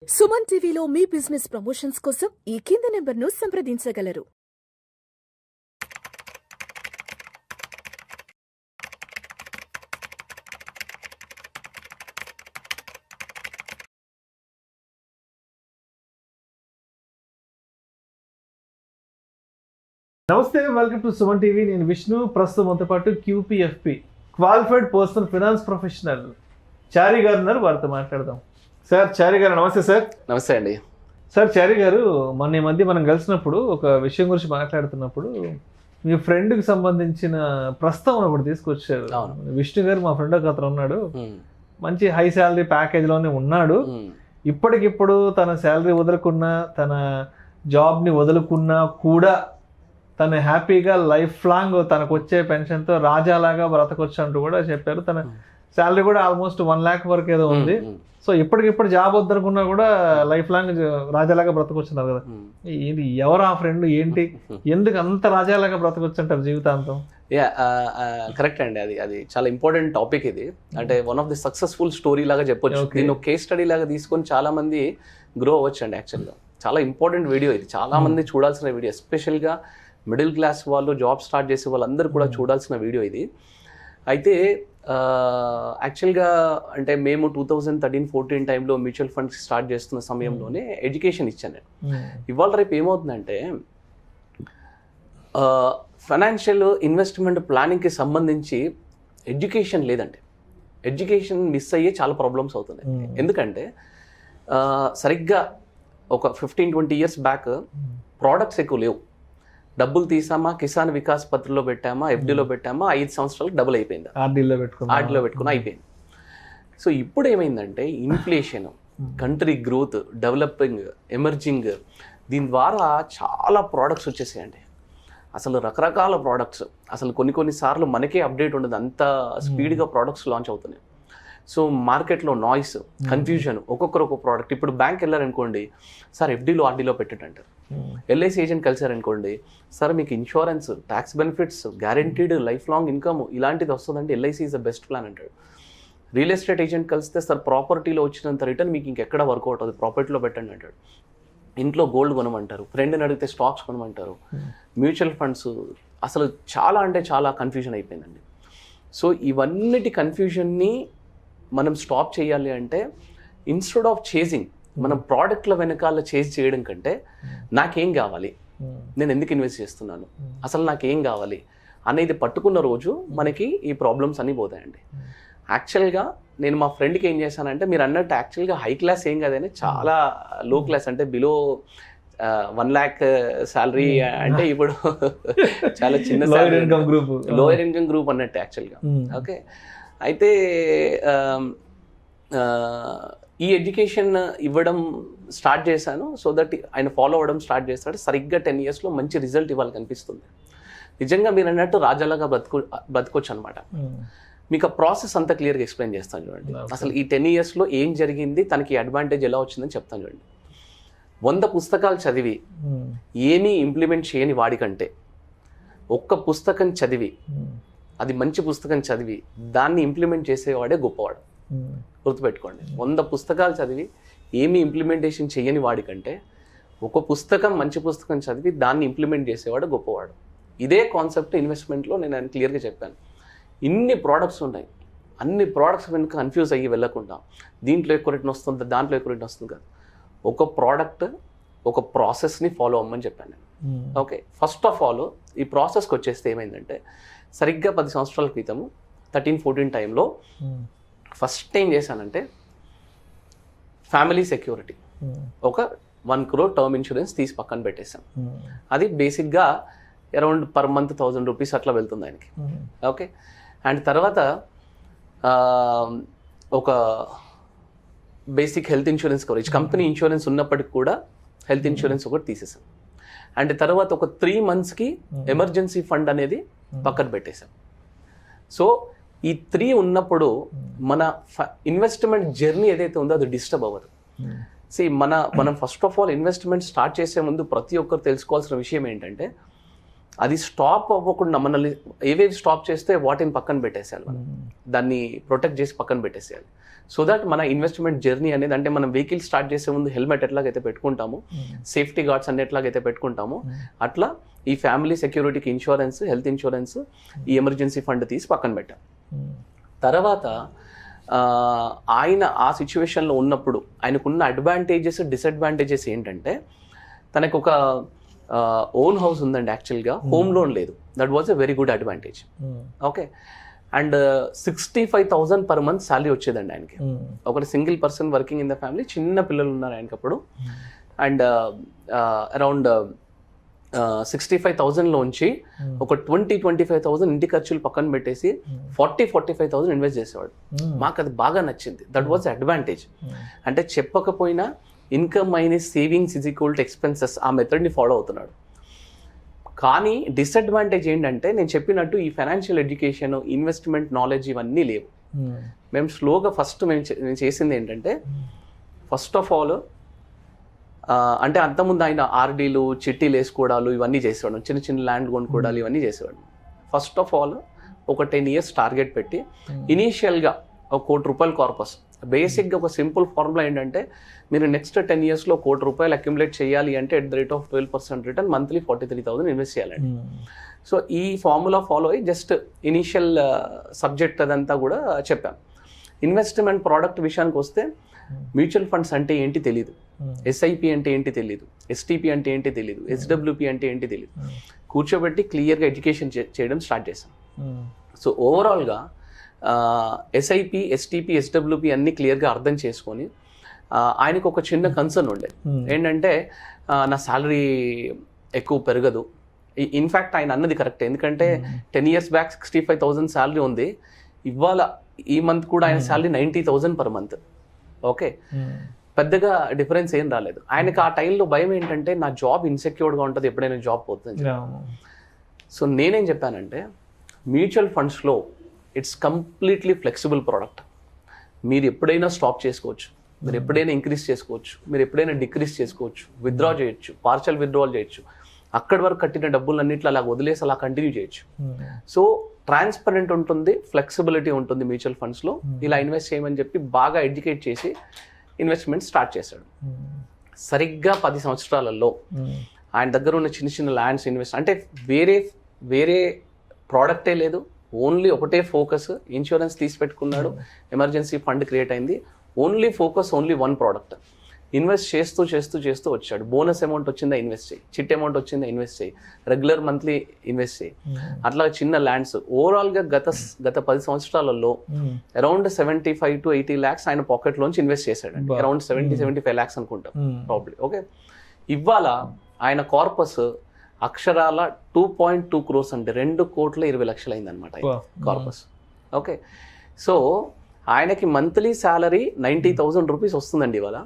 సుమన్ టీవీలో మీ business promotions కోసం ఈ కింది నెంబర్ను సంప్రదించగలరు. నమస్తే, వెల్కమ్ టు సుమన్ టీవీ. నేను విష్ణు. ప్రస్తుతం మనతో పాటు QPFP qualified personal finance professional Chari గారు ఉన్నారు. వారితో మాట్లాడదాం. సార్ చారి గారు నమస్తే. సార్ నమస్తే అండి. సార్ చారి గారు, మొన్న ఈ మధ్య మనం కలిసినప్పుడు ఒక విషయం గురించి మాట్లాడుతున్నప్పుడు మీ ఫ్రెండ్కి సంబంధించిన ప్రస్తావన ఒకటి తీసుకొచ్చారు. విష్ణు గారు, మా ఫ్రెండ్ ఒక అతను ఉన్నాడు, మంచి హై శాలరీ ప్యాకేజ్లోనే ఉన్నాడు, ఇప్పటికిప్పుడు తన శాలరీ వదులుకున్నా తన జాబ్ని వదులుకున్నా కూడా తను హ్యాపీగా లైఫ్ లాంగ్ తనకు వచ్చే పెన్షన్తో రాజాలాగా బ్రతకొచ్చు అంటూ కూడా చెప్పారు. తన శాలరీ కూడా ఆల్మోస్ట్ 1 lakh వరకు ఏదో ఉంది. సో ఇప్పటికిప్పుడు జాబ్ వద్దనుకున్నా కూడా లైఫ్ లాంగ్ రాజాలాగా బ్రతకొచ్చున్నారు కదా. ఇది ఎవరు ఆ ఫ్రెండ్, ఏంటి, ఎందుకు అంత రాజాలాగా బ్రతకొచ్చు అంటారు జీవితాంతం? కరెక్ట్ అండి. అది చాలా ఇంపార్టెంట్ టాపిక్. ఇది అంటే one of the successful story లాగా చెప్పొచ్చు. దీన్ని ఒక కేస్ స్టడీ లాగా తీసుకొని చాలా మంది గ్రో అవ్వచ్చు అండి. యాక్చువల్గా చాలా ఇంపార్టెంట్ వీడియో ఇది, చాలా మంది చూడాల్సిన వీడియో. ఎస్పెషల్గా మిడిల్ క్లాస్ వాళ్ళు, జాబ్ స్టార్ట్ చేసే వాళ్ళందరూ కూడా చూడాల్సిన వీడియో ఇది. అయితే యాక్చువల్గా అంటే మేము 2013-14 టైంలో మ్యూచువల్ ఫండ్స్ స్టార్ట్ చేస్తున్న సమయంలోనే ఎడ్యుకేషన్ ఇచ్చాను నేను. ఇవాళ రేపు ఏమవుతుందంటే ఫైనాన్షియల్ ఇన్వెస్ట్మెంట్ ప్లానింగ్కి సంబంధించి ఎడ్యుకేషన్ లేదండి. ఎడ్యుకేషన్ మిస్ అయ్యే చాలా ప్రాబ్లమ్స్ అవుతున్నాయి. ఎందుకంటే సరిగ్గా ఒక 15-20 years బ్యాక్ ప్రోడక్ట్స్ ఎక్కువ లేవు. డబ్బులు తీసామా, కిసాన్ వికాస్ పత్రిలో పెట్టామా, FDలో పెట్టామా, 5 సంవత్సరాలకు డబుల్ అయిపోయింది, ఆర్డీలో పెట్టుకుని అయిపోయింది. సో ఇప్పుడు ఏమైందంటే inflation, country growth, developing, emerging, దీని ద్వారా చాలా ప్రోడక్ట్స్ వచ్చేసాయండి. అసలు రకరకాల ప్రోడక్ట్స్, అసలు కొన్నిసార్లు మనకే అప్డేట్ ఉండదు, అంత స్పీడ్గా ప్రోడక్ట్స్ లాంచ్ అవుతున్నాయి. సో మార్కెట్లో నాయిస్, కన్ఫ్యూజన్, ఒక్కొక్కరు ఒక్కొక్క ప్రోడక్ట్. ఇప్పుడు బ్యాంక్ వెళ్ళారనుకోండి, సార్ FDలో ఆర్డీలో పెట్టండి అంటారు. LIC ఏజెంట్ కలిసారనుకోండి, సార్ మీకు insurance, tax benefits, guaranteed life long income ఇలాంటిది వస్తుందంటే LIC is the best plan అంటాడు. రియల్ ఎస్టేట్ ఏజెంట్ కలిస్తే, సార్ ప్రాపర్టీలో వచ్చినంత రిటర్న్ మీకు ఇంకెక్కడ వర్కౌట్ అవుతుంది, ప్రాపర్టీలో పెట్టండి అంటాడు. ఇంట్లో గోల్డ్ కొనమంటారు, ఫ్రెండ్ని అడిగితే స్టాక్స్ కొనమంటారు, మ్యూచువల్ ఫండ్స్. అసలు చాలా అంటే చాలా కన్ఫ్యూజన్ అయిపోయిందండి. సో ఇవన్నిటి కన్ఫ్యూజన్ని మనం స్టాప్ చేయాలి అంటే, ఇన్స్టెడ్ ఆఫ్ చేసింగ్, మనం ప్రోడక్ట్ల వెనకాల చేజ్ చేయడం కంటే నాకేం కావాలి, నేను ఎందుకు ఇన్వెస్ట్ చేస్తున్నాను, అసలు నాకేం కావాలి అనేది పట్టుకున్న రోజు మనకి ఈ ప్రాబ్లమ్స్ అన్నీ పోతాయండి. యాక్చువల్గా నేను మా ఫ్రెండ్కి ఏం చేశానంటే, మీరు అన్నట్టు యాక్చువల్గా హై క్లాస్ ఏం కాదని, చాలా లో క్లాస్ అంటే బిలో 1 lakh శాలరీ అంటే ఇప్పుడు చాలా చిన్న లోయర్ ఇన్కమ్ గ్రూప్ అన్నట్టు యాక్చువల్గా. ఓకే, అయితే ఈ ఎడ్యుకేషన్ ఇవ్వడం స్టార్ట్ చేశాను. సో దట్ ఆయన ఫాలో అవ్వడం స్టార్ట్ చేస్తాడు. సరిగ్గా 10 yearsలో మంచి రిజల్ట్ ఇవ్వాలి కనిపిస్తుంది. నిజంగా మీరు అన్నట్టు రాజాలాగా బతకొచ్చు అనమాట. మీకు ఆ ప్రాసెస్ అంతా క్లియర్గా ఎక్స్ప్లెయిన్ చేస్తాను చూడండి. అసలు ఈ 10 yearsలో ఏం జరిగింది, తనకి అడ్వాంటేజ్ ఎలా వచ్చిందని చెప్తాను చూడండి. 100 పుస్తకాలు చదివి ఏమీ ఇంప్లిమెంట్ చేయని వాడికంటే, ఒక్క పుస్తకం చదివి, అది మంచి పుస్తకం చదివి దాన్ని ఇంప్లిమెంట్ చేసేవాడే గొప్పవాడు. గుర్తుపెట్టుకోండి, 100 పుస్తకాలు చదివి ఏమీ ఇంప్లిమెంటేషన్ చేయని వాడికంటే, ఒక పుస్తకం, మంచి పుస్తకం చదివి దాన్ని ఇంప్లిమెంట్ చేసేవాడు గొప్పవాడు. ఇదే కాన్సెప్ట్ ఇన్వెస్ట్మెంట్లో నేను క్లియర్గా చెప్పాను. ఇన్ని ప్రోడక్ట్స్ ఉన్నాయి, అన్ని ప్రోడక్ట్స్ వెనుక కన్ఫ్యూజ్ అయ్యి వెళ్ళకుండా, దీంట్లో ఎక్కువ రిటర్న్ వస్తుంది, దాంట్లో ఎక్కువ రిటర్న్ వస్తుంది కదా, ఒక ప్రోడక్ట్, ఒక ప్రాసెస్ని ఫాలో అవ్వమని చెప్పాను నేను. ఓకే, ఫస్ట్ ఆఫ్ ఆల్ ఈ ప్రాసెస్కి వచ్చేస్తే ఏమైందంటే, సరిగ్గా 10 సంవత్సరాల క్రితము 13-14 టైంలో ఫస్ట్ ఏం చేశానంటే, ఫ్యామిలీ సెక్యూరిటీ ఒక 1 crore టర్మ్ ఇన్సూరెన్స్ తీసి పక్కన పెట్టేశాను. అది బేసిక్గా అరౌండ్ పర్ మంత్ 1000 rupees అట్లా వెళ్తుంది ఆయనకి. ఓకే, అండ్ తర్వాత ఒక basic health insurance coverage, company insurance ఉన్నప్పటికి కూడా హెల్త్ ఇన్సూరెన్స్ ఒకటి తీసేసాం. అండ్ తర్వాత ఒక 3 monthsకి ఎమర్జెన్సీ ఫండ్ అనేది పక్కన పెట్టేశాం. సో ఈ 3 ఉన్నప్పుడు మన ఇన్వెస్ట్మెంట్ జర్నీ ఏదైతే ఉందో అది డిస్టర్బ్ అవ్వదు. మనం first of all investment start చేసే ముందు ప్రతి ఒక్కరు తెలుసుకోవాల్సిన విషయం ఏంటంటే, అది స్టాప్ అవ్వకుండా మనల్ని ఏవేవి స్టాప్ చేస్తే వాటిని పక్కన పెట్టేసేయాలి, మనం దాన్ని ప్రొటెక్ట్ చేసి పక్కన పెట్టేసేయాలి. సో దట్ మన ఇన్వెస్ట్మెంట్ జర్నీ అనేది, అంటే మనం వెహికల్ స్టార్ట్ చేసే ముందు హెల్మెట్ ఎట్లాగైతే పెట్టుకుంటాము, సేఫ్టీ గార్డ్స్ అన్ని ఎట్లాగైతే పెట్టుకుంటామో, అట్లా ఈ ఫ్యామిలీ సెక్యూరిటీకి ఇన్సూరెన్స్, హెల్త్ ఇన్సూరెన్స్, ఈ ఎమర్జెన్సీ ఫండ్ తీసి పక్కన పెట్టాం. తర్వాత ఆయన ఆ సిచ్యువేషన్లో ఉన్నప్పుడు ఆయనకున్న అడ్వాంటేజెస్, డిసడ్వాంటేజెస్ ఏంటంటే, తనకు ఒక ఓన్ హౌస్ ఉందండి, యాక్చువల్గా హోమ్ లోన్ లేదు. That was a very good advantage. Okay, and 65,000 per month salary వచ్చేదండి ఆయనకి. ఒకటి single person working in the family, చిన్న పిల్లలు ఉన్నారు ఆయనకి అప్పుడు. అండ్ అరౌండ్ 65,000లోంచి ఒక 20-25,000 ఇంటి ఖర్చులు పక్కన పెట్టేసి 40-45,000 ఇన్వెస్ట్ చేసేవాడు. మాకు అది బాగా నచ్చింది. That was advantage. అంటే చెప్పకపోయినా income minus savings is equal to expenses, ఆ మెథడ్ని ఫాలో అవుతున్నాడు. కానీ డిసడ్వాంటేజ్ ఏంటంటే, నేను చెప్పినట్టు ఈ ఫైనాన్షియల్ ఎడ్యుకేషన్, ఇన్వెస్ట్మెంట్ నాలెడ్జ్ ఇవన్నీ లేవు. మేము స్లోగా ఫస్ట్ మేము చేసింది ఏంటంటే, ఫస్ట్ ఆఫ్ ఆల్ అంటే అంతకుముందు ఆయన ఆర్డీలు, చిట్టీలు వేసుకోవడాలు ఇవన్నీ చేసేవాడు, చిన్న చిన్న ల్యాండ్ కొనుక్కోవడాలు ఇవన్నీ చేసేవాడు. ఫస్ట్ ఆఫ్ ఆల్ ఒక 10 years టార్గెట్ పెట్టి ఇనీషియల్గా ఒక ₹1,00,00,000 కార్పస్. బేసిక్గా ఒక సింపుల్ ఫార్ములా ఏంటంటే, మీరు నెక్స్ట్ 10 yearsలో ₹1,00,00,000 అక్యుములేట్ చేయాలి అంటే at the rate of 12% return, monthly 43,000 invest చేయాలండి. సో ఈ ఫార్ములా ఫాలో అయ్యి జస్ట్ ఇనీషియల్ సబ్జెక్ట్ అదంతా కూడా చెప్పాం. ఇన్వెస్ట్మెంట్ ప్రోడక్ట్ విషయానికి వస్తే, మ్యూచువల్ ఫండ్స్ అంటే ఏంటి తెలియదు, ఎస్ఐపి అంటే ఏంటి తెలియదు, ఎస్టీపీ అంటే ఏంటి తెలియదు, ఎస్డబ్ల్యూపీ అంటే ఏంటి తెలియదు. కూర్చోబెట్టి క్లియర్గా ఎడ్యుకేషన్ చేయడం స్టార్ట్ చేశాం. సో ఓవరాల్గా ఎస్ఐపి, ఎస్టీపీ, ఎస్డబ్ల్యూపీ అన్నీ క్లియర్గా అర్థం చేసుకొని, ఆయనకు ఒక చిన్న కన్సర్న్ ఉండే ఏంటంటే, నా శాలరీ ఎక్కువ పెరగదు. ఇన్ఫ్యాక్ట్ ఆయన అన్నది కరెక్ట్, ఎందుకంటే 10 years బ్యాక్ 65,000 శాలరీ ఉంది, ఇవాళ ఈ మంత్ కూడా ఆయన శాలరీ 90,000 per month. ఓకే, పెద్దగా డిఫరెన్స్ ఏం రాలేదు. ఆయనకు ఆ టైంలో భయం ఏంటంటే, నా జాబ్ ఇన్సెక్యూర్డ్గా ఉంటుంది, ఎప్పుడైనా జాబ్ పోతుంది. సో నేనేం చెప్పానంటే, మ్యూచువల్ ఫండ్స్లో ఇట్స్ కంప్లీట్లీ ఫ్లెక్సిబుల్ ప్రోడక్ట్. మీరు ఎప్పుడైనా స్టాప్ చేసుకోవచ్చు, మీరు ఎప్పుడైనా ఇంక్రీజ్ చేసుకోవచ్చు, మీరు ఎప్పుడైనా డిక్రీజ్ చేసుకోవచ్చు, విత్డ్రా చేయొచ్చు, పార్షల్ విత్డ్రాల్ చేయొచ్చు, అక్కడి వరకు కట్టిన డబ్బులన్నింటిలో అలా వదిలేసి అలా కంటిన్యూ చేయొచ్చు. సో ట్రాన్స్పరెంట్ ఉంటుంది, ఫ్లెక్సిబిలిటీ ఉంటుంది మ్యూచువల్ ఫండ్స్లో. ఇలా ఇన్వెస్ట్ చేయమని చెప్పి బాగా ఎడ్యుకేట్ చేసి ఇన్వెస్ట్మెంట్ స్టార్ట్ చేశాడు. సరిగ్గా 10 సంవత్సరాలలో ఆయన దగ్గర ఉన్న చిన్న చిన్న ల్యాండ్స్ ఇన్వెస్ట్, అంటే వేరే ప్రోడక్టే లేదు, ఓన్లీ ఒకటే ఫోకస్. ఇన్సూరెన్స్ తీసి పెట్టుకున్నాడు, ఎమర్జెన్సీ ఫండ్ క్రియేట్ అయింది, only focus, only one product. Invest చేస్తూ చేస్తూ చేస్తూ వచ్చాడు. బోనస్ అమౌంట్ వచ్చిందా ఇన్వెస్ట్ చేయి, చిట్ అమౌంట్ వచ్చిందా ఇన్వెస్ట్ చేయి, రెగ్యులర్ మంత్లీ ఇన్వెస్ట్ చేయి, అట్లా చిన్న ల్యాండ్స్. ఓవరాల్గా గత 10 సంవత్సరాలలో అరౌండ్ 75 to 80 lakhs ఆయన పాకెట్ లోంచి ఇన్వెస్ట్ చేశాడు. అరౌండ్ 70-75 lakhs అనుకుంటాం ప్రాబ్లీ. ఓకే, ఇవాళ ఆయన కార్పస్ అక్షరాల 2.2 crores అంటే 2,20,00,000 అయిందనమాట కార్పస్. ఓకే, సో ఆయనకి మంత్లీ శాలరీ 90,000 రూపీస్ వస్తుందండి ఇవాళ.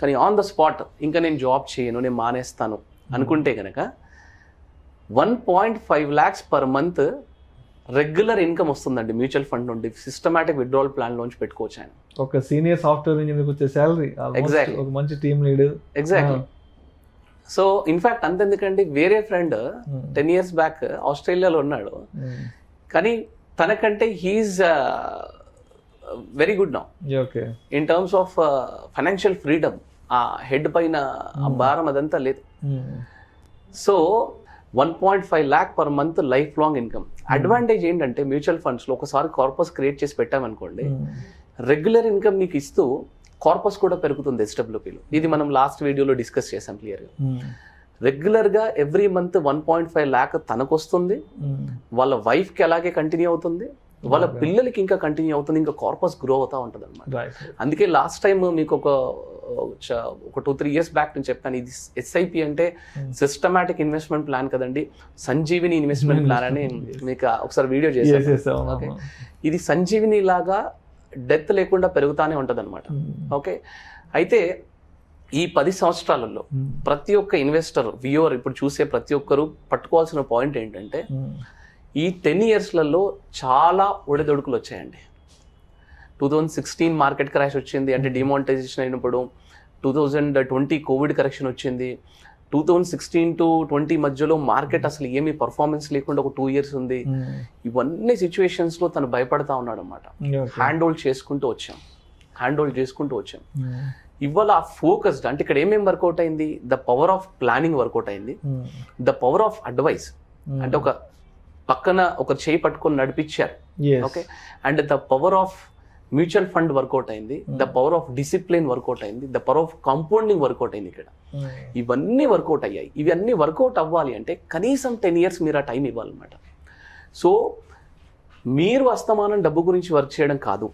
కానీ ఆన్ ద స్పాట్ ఇంకా నేను జాబ్ చేయను, నేను మానేస్తాను అనుకుంటే కనుక 1.5 lakhs per month regular income వస్తుందండి మ్యూచువల్ ఫండ్ నుండి. సిస్టమాటిక్ విత్డ్రావల్ ప్లాన్ లోంచి పెట్టుకోవచ్చు ఆయన. ఒక సీనియర్ సాఫ్ట్వేర్ ఇంజనీర్ వచ్చే శాలరీ, ఎగ్జాక్ట్లీ, ఒక మంచి team lead. Exactly. So in fact అంతెందుకండి, వేరే ఫ్రెండ్ 10 years బ్యాక్ ఆస్ట్రేలియాలో ఉన్నాడు, కానీ తనకంటే he is very good now in terms of financial freedom. ఆ హెడ్ పైన ఆ భారం అదంతా లేదు. So 1.5 lakh per month life long income. Advantage ఏంటంటే, మ్యూచువల్ ఫండ్స్లో ఒకసారి కార్పస్ క్రియేట్ చేసి పెట్టామనుకోండి, రెగ్యులర్ ఇన్కమ్ మీకు ఇస్తూ కార్పస్ కూడా పెరుగుతుంది ఎస్డబ్ల్యూపీలో. ఇది మనం లాస్ట్ వీడియోలో డిస్కస్ చేసాం క్లియర్గా. రెగ్యులర్గా ఎవ్రీ మంత్ 1.5 lakh తనకు వస్తుంది, వాళ్ళ వైఫ్కి అలాగే కంటిన్యూ అవుతుంది, వాళ్ళ పిల్లలకి ఇంకా కంటిన్యూ అవుతుంది, ఇంకా కార్పస్ గ్రో అవుతూ ఉంటుంది అనమాట. అందుకే లాస్ట్ టైం మీకు ఒక 2-3 years బ్యాక్ నేను చెప్పాను, ఇది ఎస్ఐపి అంటే సిస్టమాటిక్ ఇన్వెస్ట్మెంట్ ప్లాన్ కదండి, సంజీవిని ఇన్వెస్ట్మెంట్ ప్లాన్ అని మీకు ఒకసారి వీడియో చేశాను. ఓకే, ఇది సంజీవిని లాగా డెత్ లేకుండా పెరుగుతానే ఉంటుంది అనమాట. ఓకే, అయితే ఈ 10 సంవత్సరాలలో ప్రతి ఒక్క ఇన్వెస్టర్, వ్యూవర్, ఇప్పుడు చూసే ప్రతి ఒక్కరు పట్టుకోవాల్సిన పాయింట్ ఏంటంటే, ఈ 10 yearsలలో చాలా ఒడిదొడుకులు వచ్చాయండి. 2016 మార్కెట్ క్రాష్ వచ్చింది, అంటే డిమానిటైజేషన్ అయినప్పుడు. 2020 కోవిడ్ కరెక్షన్ వచ్చింది. 2016 to 20 మధ్యలో మార్కెట్ అసలు ఏమీ పర్ఫార్మెన్స్ లేకుండా ఒక 2 years ఉంది. ఇవన్నీ సిచ్యువేషన్స్లో తను భయపడతా ఉన్నాడు అనమాట. హ్యాండ్ హోల్డ్ చేసుకుంటూ వచ్చాం. ఇవాళ ఆ ఫోకస్డ్ అంటే ఇక్కడ ఏమేమి వర్కౌట్ అయింది, the power of planning work out అయింది, ద పవర్ ఆఫ్ అడ్వైస్ అంటే ఒక పక్కన ఒక చేయి పట్టుకొని నడిపించారు. Okay, and the power of mutual fund work out అయింది, the power of discipline work out అయింది, the power of compounding work out అయింది. ఇక్కడ ఇవన్నీ వర్కౌట్ అయ్యాయి. ఇవన్నీ వర్కౌట్ అవ్వాలి అంటే కనీసం 10 years మీరు ఆ టైం ఇవ్వాలన్నమాట. సో మీరు అస్తమానం డబ్బు గురించి వర్క్ చేయడం కాదు,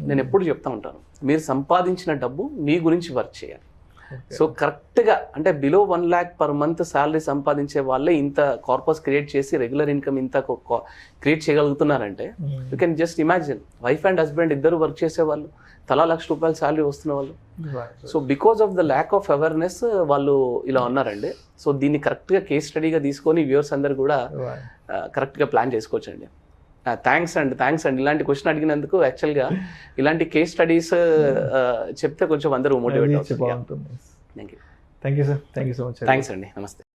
నేను ఎప్పుడు చెప్తా ఉంటాను, మీరు సంపాదించిన డబ్బు మీ గురించి వర్క్ చేయాలి. సో కరెక్ట్గా అంటే below 1 lakh per month salary సంపాదించే వాళ్ళే ఇంత కార్పస్ క్రియేట్ చేసి రెగ్యులర్ ఇన్కమ్ ఇంత క్రియేట్ చేయగలుగుతున్నారంటే you can just imagine. Wife and husband ఇద్దరు వర్క్ చేసేవాళ్ళు, తలా ₹1,00,000 శాలరీ వస్తున్న వాళ్ళు. So because of the lack of awareness వాళ్ళు ఇలా ఉన్నారండి. సో దీన్ని కరెక్ట్గా కేస్ స్టడీగా తీసుకొని వ్యూవర్స్ అందరు కూడా కరెక్ట్గా ప్లాన్ చేసుకోవచ్చండి. థ్యాంక్స్ అండ్ ఇలాంటి క్వశ్చన్ అడిగినందుకు. యాక్చువల్గా ఇలాంటి కేస్ స్టడీస్ చెప్తే కొంచెం అందరూ మోటివేట్ అవుతుంది. Thank you sir, thank you so much. Thanks అండి, నమస్తే.